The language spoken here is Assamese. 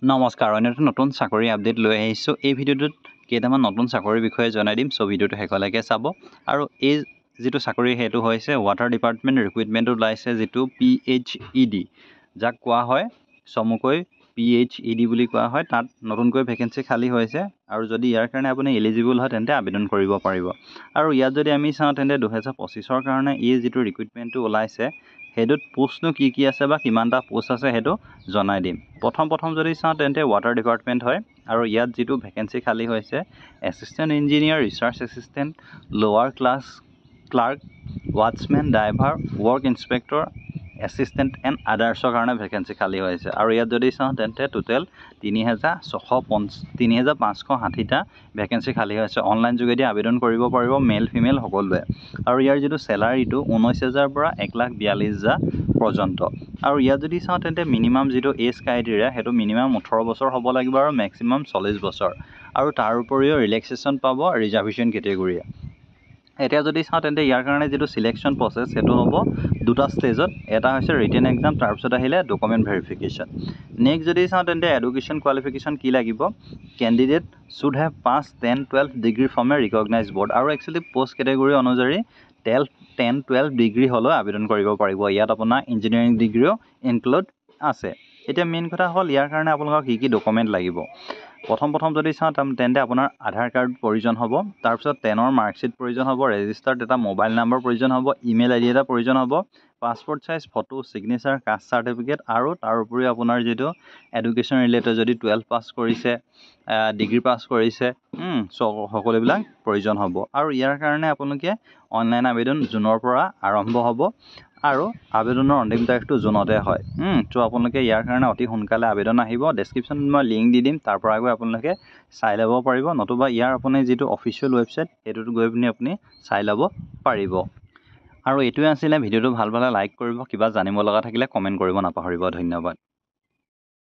নমস্কাৰ, অন্যটো নতুন চাকৰি আপডেট লৈ আহিছোঁ। এই ভিডিঅ'টোত কেইটামান নতুন চাকৰিৰ বিষয়ে জনাই দিম, চ' ভিডিঅ'টো শেষলৈকে চাব। আৰু এই যিটো চাকৰি সেইটো হৈছে ৱাটাৰ ডিপাৰ্টমেণ্ট ৰিক্ৰুইটমেণ্ট ওলাইছে, যিটো PHED, যাক কোৱা হয় চমুকৈ PHED বুলি কোৱা হয়। তাত নতুনকৈ ভেকেঞ্চি খালী হৈছে আৰু যদি ইয়াৰ কাৰণে আপুনি এলিজিবল হয় তেন্তে আবেদন কৰিব পাৰিব। আৰু ইয়াত যদি আমি চাওঁ তেন্তে 2025ৰ কাৰণে এই যিটো ৰিক্ৰুইটমেণ্টটো ওলাইছে সেইটোত পোষ্টনো কি আছে বা কিমানটা পোষ্ট আছে সেইটো জনাই দিম। প্ৰথম যদি চাওঁ তেন্তে ৱাটাৰ ডিপাৰ্টমেণ্ট হয় আৰু ইয়াত যিটো ভেকেঞ্চি খালী হৈছে assistant engineer, research assistant, lower class clerk, watchmen, driver, work inspector, assistant and আদাৰ্ছৰ কাৰণে ভেকেঞ্চি খালী হৈছে। আৰু ইয়াত যদি চাওঁ তেন্তে টোটেল 3,560টা ভেকেঞ্চি খালী হৈছে। অনলাইন যোগেদি আবেদন কৰিব পাৰিব মেল ফিমেল সকলোৱে। আৰু ইয়াৰ যিটো চেলাৰীটো 19,000 পৰা 1,42,000 পৰ্যন্ত। আৰু ইয়াত যদি চাওঁ তেন্তে মিনিমাম যিটো এজ ক্ৰাইটেৰিয়া সেইটো মিনিমাম 18 বছৰ হ'ব লাগিব আৰু মেক্সিমাম 40 বছৰ। আৰু তাৰ উপৰিও ৰিলেক্সেশ্যন পাব ৰিজাৰ্ভেশ্যন কেটেগৰীয়ে। এতিয়া যদি চাওঁ তেন্তে ইয়াৰ কাৰণে যিটো চিলেকশ্যন প্ৰচেছ সেইটো হ'ব দুটা ষ্টেজত। এটা হৈছে ৰিটেন এক্সাম, তাৰপিছত আহিলে ডকুমেণ্ট ভেৰিফিকেশ্যন। নেক্সট যদি চাওঁ তেন্তে এডুকেশ্যন কোৱালিফিকেশ্যন কি লাগিব, candidate should have pass 10-12 degree from A recognise board. আৰু একচুৱেলি পষ্ট কেটেগৰী অনুযায়ী 10-12 ডিগ্ৰী হ'লেও আবেদন কৰিব পাৰিব। ইয়াত আপোনাৰ ইঞ্জিনিয়াৰিং ডিগ্ৰীও ইনক্লুড আছে। এতিয়া মেইন কথা হ'ল ইয়াৰ কাৰণে আপোনালোকৰ কি ডকুমেণ্ট লাগিব। প্ৰথম যদি চাওঁ তেন্তে আপোনাৰ আধাৰ কাৰ্ড প্ৰয়োজন হ'ব, তাৰপিছত 10ৰ মাৰ্কশ্বিট প্ৰয়োজন হ'ব, ৰেজিষ্টাৰ্ড এটা মোবাইল নম্বৰ প্ৰয়োজন হ'ব, ইমেইল ID এটা প্ৰয়োজন হ'ব, passport size photo, signature, caste certificate আৰু তাৰ উপৰিও আপোনাৰ যিটো এডুকেশ্যন ৰিলেটেড যদি 12 পাছ কৰিছে, ডিগ্ৰী পাছ কৰিছে, সকলোবিলাক প্ৰয়োজন হ'ব। আৰু ইয়াৰ কাৰণে আপোনালোকে অনলাইন আবেদন জুনৰ পৰা আৰম্ভ হ'ব আৰু আবেদনৰ অন্তিম তাৰিখটো জুনতে হয়। চ' আপোনালোকে ইয়াৰ কাৰণে অতি সোনকালে আবেদন আহিব। ডেছক্ৰিপশ্যনত মই লিংক দি দিম, তাৰ পৰা গৈ আপোনালোকে চাই ল'ব পাৰিব, নতুবা ইয়াৰ আপুনি যিটো অফিচিয়েল ৱেবছাইট সেইটোত গৈ পিনি আপুনি চাই ল'ব পাৰিব। আৰু এইটোৱে আছিলে ভিডিঅ'টো ভাল পালে লাইক কৰিব, কিবা জানিব লগা থাকিলে কমেণ্ট কৰিব নাপাহৰিব। ধন্যবাদ।